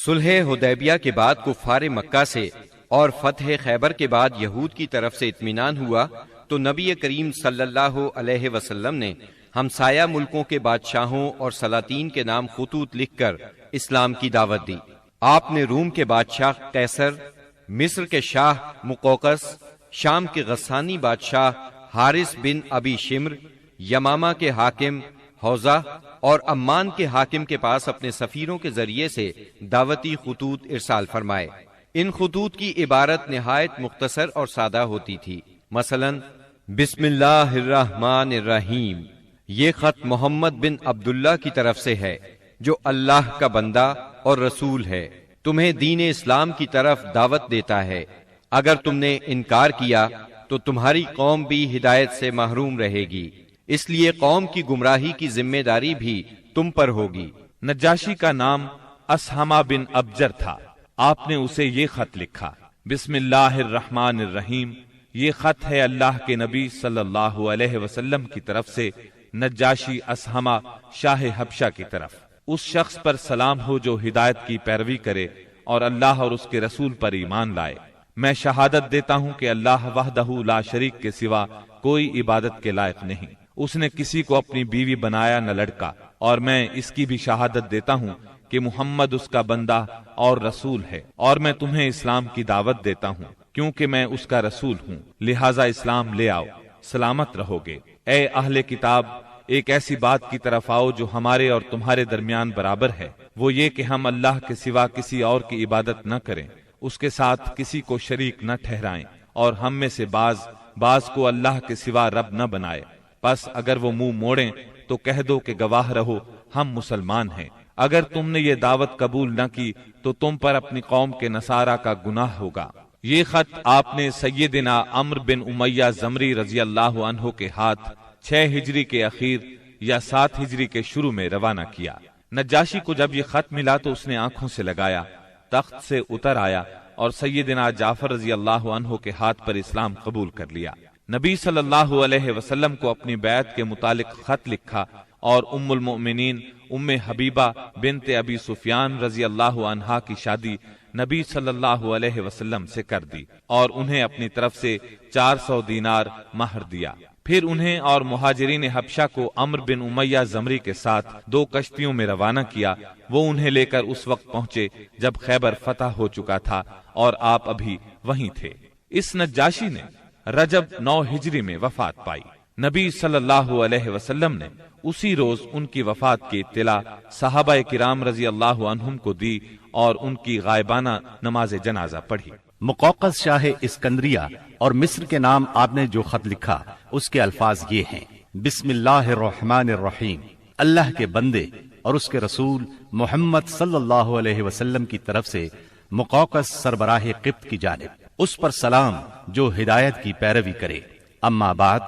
صلح حدیبیہ کے بعد کفار مکہ سے اور فتح خیبر کے بعد یہود کی طرف سے اطمینان ہوا تو نبی کریم صلی اللہ علیہ وسلم نے ہمسایہ ملکوں کے بادشاہوں اور سلاطین کے نام خطوط لکھ کر اسلام کی دعوت دی۔ آپ نے روم کے بادشاہ قیصر، مصر کے شاہ مقوقس، شام کے غسانی بادشاہ حارث بن ابی شمر، یمامہ کے حاکم حوزہ اور عمان کے حاکم کے پاس اپنے سفیروں کے ذریعے سے دعوتی خطوط ارسال فرمائے۔ ان خطوط کی عبارت نہایت مختصر اور سادہ ہوتی تھی، مثلا بسم اللہ الرحمن الرحیم، یہ خط محمد بن عبداللہ کی طرف سے ہے جو اللہ کا بندہ اور رسول ہے، تمہیں دین اسلام کی طرف دعوت دیتا ہے۔ اگر تم نے انکار کیا تو تمہاری قوم بھی ہدایت سے محروم رہے گی، اس لیے قوم کی گمراہی کی ذمہ داری بھی تم پر ہوگی۔ نجاشی کا نام اسہمہ بن ابجر تھا۔ آپ نے اسے یہ خط لکھا، بسم اللہ الرحمن الرحیم، یہ خط ہے اللہ کے نبی صلی اللہ علیہ وسلم کی طرف سے نجاشی اسہمہ شاہ حبشہ کی طرف۔ اس شخص پر سلام ہو جو ہدایت کی پیروی کرے اور اللہ اور اس کے رسول پر ایمان لائے۔ میں شہادت دیتا ہوں کہ اللہ وحدہ لا شریک کے سوا کوئی عبادت کے لائق نہیں، اس نے کسی کو اپنی بیوی بنایا نہ لڑکا، اور میں اس کی بھی شہادت دیتا ہوں کہ محمد اس کا بندہ اور رسول ہے، اور میں تمہیں اسلام کی دعوت دیتا ہوں کیونکہ میں اس کا رسول ہوں، لہٰذا اسلام لے آؤ، سلامت رہو گے۔ اے اہل کتاب، ایک ایسی بات کی طرف آؤ جو ہمارے اور تمہارے درمیان برابر ہے، وہ یہ کہ ہم اللہ کے سوا کسی اور کی عبادت نہ کریں، اس کے ساتھ کسی کو شریک نہ ٹھہرائیں، اور ہم میں سے بعض کو اللہ کے سوا رب نہ بنائے۔ پس اگر وہ منہ موڑیں تو کہہ دو کہ گواہ رہو ہم مسلمان ہیں۔ اگر تم نے یہ دعوت قبول نہ کی تو تم پر اپنی قوم کے نصارہ کا گناہ ہوگا۔ یہ خط آپ نے سیدنا عمرو بن امیہ زمری رضی اللہ عنہ کے ہاتھ 6 ہجری کے اخیر یا 7 ہجری کے شروع میں روانہ کیا۔ نجاشی کو جب یہ خط ملا تو اس نے آنکھوں سے لگایا، تخت سے اتر آیا اور سیدنا جعفر رضی اللہ عنہ کے ہاتھ پر اسلام قبول کر لیا۔ نبی صلی اللہ علیہ وسلم کو اپنی بیعت کے متعلق خط لکھا اور ام المؤمنین ام حبیبہ بنت ابی سفیان رضی اللہ عنہا کی شادی نبی صلی اللہ علیہ وسلم سے کر دی اور انہیں اپنی طرف سے 400 دینار مہر دیا۔ پھر انہیں اور مہاجرین حبشہ کو عمرو بن امیہ زمری کے ساتھ 2 کشتیوں میں روانہ کیا۔ وہ انہیں لے کر اس وقت پہنچے جب خیبر فتح ہو چکا تھا اور آپ ابھی وہیں تھے۔ اس نجاشی نے رجب 9 ہجری میں وفات پائی۔ نبی صلی اللہ علیہ وسلم نے اسی روز ان کی وفات کی اطلاع صحابہ کرام رضی اللہ عنہم کو دی اور ان کی غائبانہ نماز جنازہ پڑھی۔ مقوقس شاہ اسکندریہ اور مصر کے نام آپ نے جو خط لکھا اس کے الفاظ یہ ہیں، بسم اللہ الرحمن الرحیم، اللہ کے بندے اور اس کے رسول محمد صلی اللہ علیہ وسلم کی طرف سے مقوقس سربراہ قبط کی جانب، اس پر سلام جو ہدایت کی پیروی کرے۔ اما بعد،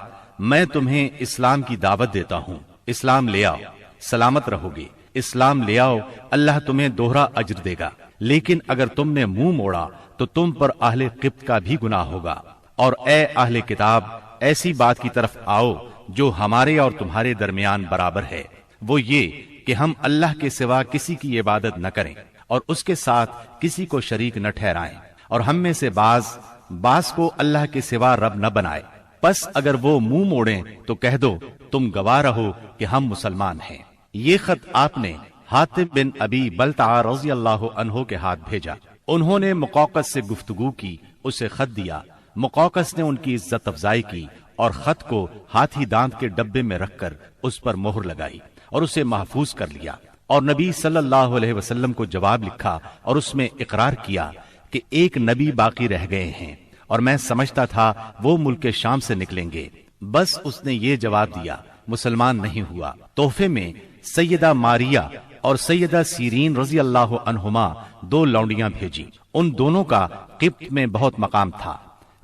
میں تمہیں اسلام کی دعوت دیتا ہوں، اسلام لے آؤ، سلامت رہو گے۔ اسلام لے آؤ، اللہ تمہیں دوہرا اجر دے گا، لیکن اگر تم نے منہ موڑا تو تم پر اہل قبط کا بھی گناہ ہوگا۔ اور اے اہل کتاب، ایسی بات کی طرف آؤ جو ہمارے اور تمہارے درمیان برابر ہے، وہ یہ کہ ہم اللہ کے سوا کسی کی عبادت نہ کریں اور اس کے ساتھ کسی کو شریک نہ ٹھہرائیں، اور ہم میں سے بعض کو اللہ کے سوا رب نہ بنائے۔ پس اگر وہ منہ موڑیں تو کہہ دو تم گواہ رہو کہ ہم مسلمان ہیں۔ یہ خط آپ نے حاتب بن ابی بلتعہ رضی اللہ عنہ کے ہاتھ بھیجا۔ انہوں نے مقوقس سے گفتگو کی، اسے خط دیا۔ مقوقس نے ان کی عزت افزائی کی اور خط کو ہاتھی دانت کے ڈبے میں رکھ کر اس پر مہر لگائی اور اسے محفوظ کر لیا، اور نبی صلی اللہ علیہ وسلم کو جواب لکھا اور اس میں اقرار کیا کہ ایک نبی باقی رہ گئے ہیں اور میں سمجھتا تھا وہ ملک شام سے نکلیں گے۔ بس اس نے یہ جواب دیا، مسلمان نہیں ہوا۔ تحفے میں سیدہ ماریہ اور سیدہ سیرین رضی اللہ عنہما 2 لونڈیاں بھیجی۔ ان دونوں کا قبط میں بہت مقام تھا۔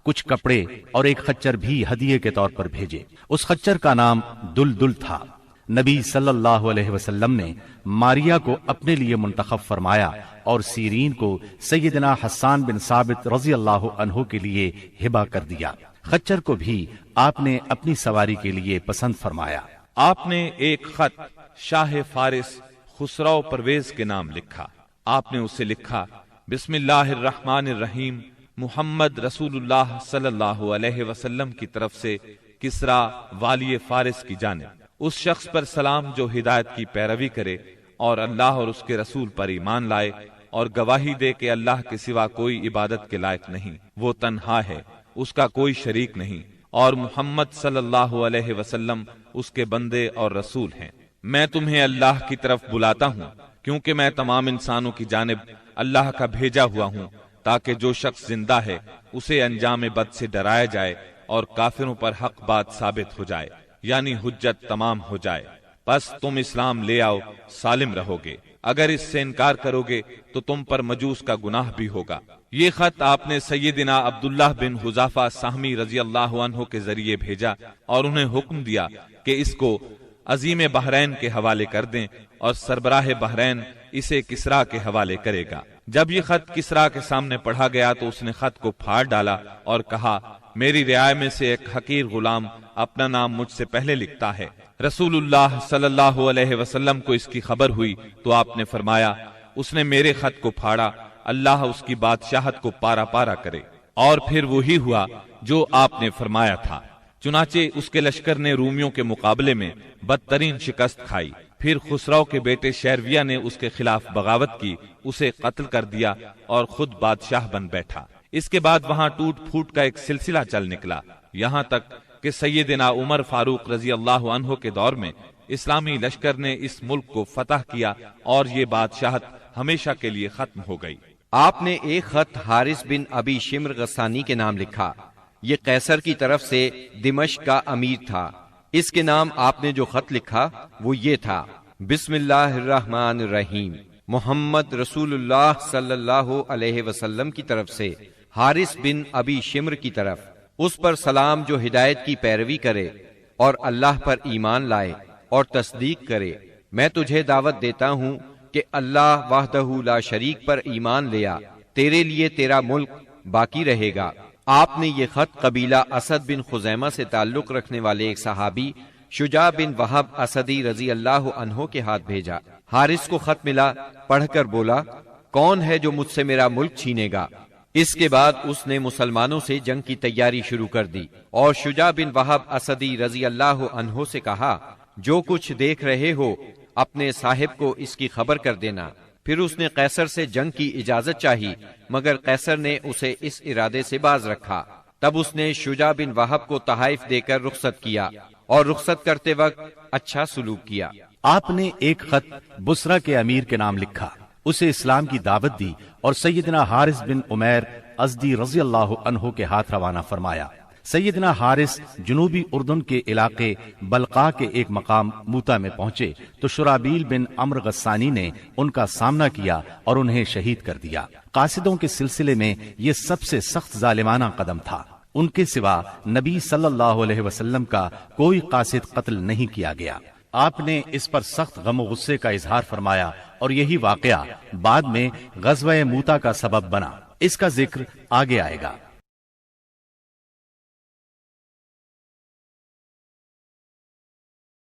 کچھ کپڑے اور ایک خچر بھی ہدیے کے طور پر بھیجے۔ اس خچر کا نام دلدل تھا۔ نبی صلی اللہ علیہ وسلم نے ماریہ کو اپنے لیے منتخب فرمایا اور سیرین کو سیدنا حسان بن ثابت رضی اللہ عنہ کے لیے ہبہ کر دیا۔ خچر کو بھی آپ نے اپنی سواری کے لیے پسند فرمایا۔ آپ نے ایک خط شاہ فارس خسرو پرویز کے نام لکھا۔ آپ نے اسے لکھا، بسم اللہ الرحمن الرحیم، محمد رسول اللہ صلی اللہ علیہ وسلم کی طرف سے کسرا والی فارس کی جانب، اس شخص پر سلام جو ہدایت کی پیروی کرے اور اللہ اور اس کے رسول پر ایمان لائے اور گواہی دے کہ اللہ کے سوا کوئی عبادت کے لائق نہیں، وہ تنہا ہے، اس کا کوئی شریک نہیں، اور محمد صلی اللہ علیہ وسلم اس کے بندے اور رسول ہیں۔ میں تمہیں اللہ کی طرف بلاتا ہوں کیونکہ میں تمام انسانوں کی جانب اللہ کا بھیجا ہوا ہوں، تاکہ جو شخص زندہ ہے اسے انجام بد سے ڈرایا جائے اور کافروں پر حق بات ثابت ہو جائے، یعنی حجت تمام ہو جائے۔ بس تم اسلام لے آؤ، سالم رہو گے، اگر اس سے انکار کرو گے تو تم پر مجوس کا گناہ بھی ہوگا۔ یہ خط آپ نے سیدنا عبداللہ بن حذافہ سہمی رضی اللہ عنہ کے ذریعے بھیجا اور انہیں حکم دیا کہ اس کو عظیم بحرین کے حوالے کر دیں اور سربراہ بحرین اسے کسرا کے حوالے کرے گا۔ جب یہ خط کسرا کے سامنے پڑھا گیا تو اس نے خط کو پھاڑ ڈالا اور کہا، میری رعایا میں سے ایک حقیر غلام اپنا نام مجھ سے پہلے لکھتا ہے۔ رسول اللہ صلی اللہ علیہ وسلم کو اس کی خبر ہوئی تو آپ نے فرمایا، اس نے میرے خط کو پھاڑا، اللہ اس کی بادشاہت کو پارا پارا کرے۔ اور پھر وہی ہوا جو آپ نے فرمایا تھا، چنانچہ اس کے لشکر نے رومیوں کے مقابلے میں بدترین شکست کھائی۔ پھر خسرو کے بیٹے شیرویہ نے اس کے خلاف بغاوت کی، اسے قتل کر دیا اور خود بادشاہ بن بیٹھا۔ اس کے بعد وہاں ٹوٹ پھوٹ کا ایک سلسلہ چل نکلا، یہاں تک کہ سیدنا عمر فاروق رضی اللہ عنہ کے دور میں اسلامی لشکر نے اس ملک کو فتح کیا اور یہ بادشاہت ہمیشہ کے لیے ختم ہو گئی۔ آپ نے ایک خط حارث بن ابی شمر غسانی کے نام لکھا، یہ قیصر کی طرف سے دمشق کا امیر تھا۔ اس کے نام آپ نے جو خط لکھا وہ یہ تھا، بسم اللہ الرحمن الرحیم، محمد رسول اللہ صلی اللہ علیہ وسلم کی طرف سے حارث بن ابی شمر کی طرف، اس پر سلام جو ہدایت کی پیروی کرے اور اللہ پر ایمان لائے اور تصدیق کرے۔ میں تجھے دعوت دیتا ہوں کہ اللہ وحدہ لا شریک پر ایمان لیا، تیرے لیے تیرا ملک باقی رہے گا۔ آپ نے یہ خط قبیلہ اسد بن خزیمہ سے تعلق رکھنے والے ایک صحابی شجاع بن وہب اسدی رضی اللہ عنہ کے ہاتھ بھیجا۔ حارث کو خط ملا، پڑھ کر بولا، کون ہے جو مجھ سے میرا ملک چھینے گا؟ اس کے بعد اس نے مسلمانوں سے جنگ کی تیاری شروع کر دی اور شجاع بن وہب اسدی رضی اللہ عنہ سے کہا، جو کچھ دیکھ رہے ہو اپنے صاحب کو اس کی خبر کر دینا۔ پھر اس نے قیصر سے جنگ کی اجازت چاہی، مگر قیصر نے اسے اس ارادے سے باز رکھا۔ تب اس نے شجاع بن وہب کو تحائف دے کر رخصت کیا اور رخصت کرتے وقت اچھا سلوک کیا۔ آپ نے ایک خط بصرہ کے امیر کے نام لکھا، اسے اسلام کی دعوت دی اور سیدنا حارث بن عمیر ازدی رضی اللہ عنہ کے ہاتھ روانہ فرمایا۔ سیدنا حارث جنوبی اردن کے علاقے بلقا کے ایک مقام موتا میں پہنچے تو شرابیل بن عمرو غسانی نے ان کا سامنا کیا اور انہیں شہید کر دیا۔ قاصدوں کے سلسلے میں یہ سب سے سخت ظالمانہ قدم تھا، ان کے سوا نبی صلی اللہ علیہ وسلم کا کوئی قاصد قتل نہیں کیا گیا۔ آپ نے اس پر سخت غم و غصے کا اظہار فرمایا اور یہی واقعہ بعد میں غزوہ موتا کا سبب بنا، اس کا ذکر آگے آئے گا۔